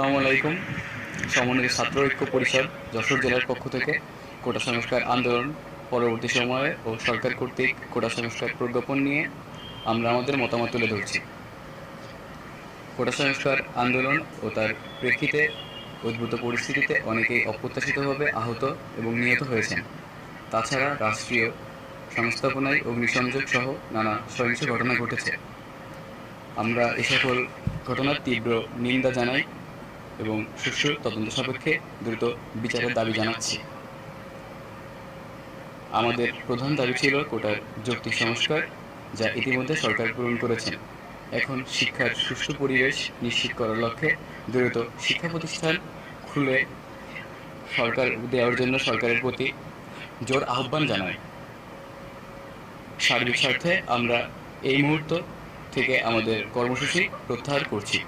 আসসালামু আলাইকুম। সমন্বিত ছাত্র ঐক্য পরিষদ যশোর জেলার পক্ষ থেকে কোটা সংস্কার আন্দোলন পরবর্তী সময়ে ও সরকার কর্তৃক কোটা সংস্কার প্রজ্ঞাপন নিয়ে আমরা আমাদের মতামত তুলে ধরছি। কোটা সংস্কার আন্দোলন ও তার প্রেক্ষিতে উদ্ভূত পরিস্থিতিতে অনেকেই অপ্রত্যাশিতভাবে আহত এবং নিহত হয়েছেন। তাছাড়া রাষ্ট্রীয় সংস্থাপনায় অগ্নিসংযোগ সহ নানা সহিংস ঘটনা ঘটেছে। আমরা এ সকল ঘটনার তীব্র নিন্দা জানাই এবং সুষ্ঠু তদন্ত সাপেক্ষে দ্রুত বিচারের দাবি জানাচ্ছি। আমাদের প্রধান দাবি ছিল কোটার যৌক্তিক সংস্কার, যা ইতিমধ্যে সরকার পূরণ করেছেন। এখন শিক্ষার সুষ্ঠু পরিবেশ নিশ্চিত করার লক্ষ্যে দ্রুত শিক্ষা প্রতিষ্ঠান খুলে সরকার দেওয়ার জন্য সরকারের প্রতি জোর আহ্বান জানাই। সার্বিক স্বার্থে আমরা এই মুহূর্ত থেকে আমাদের কর্মসূচি প্রত্যাহার করছি।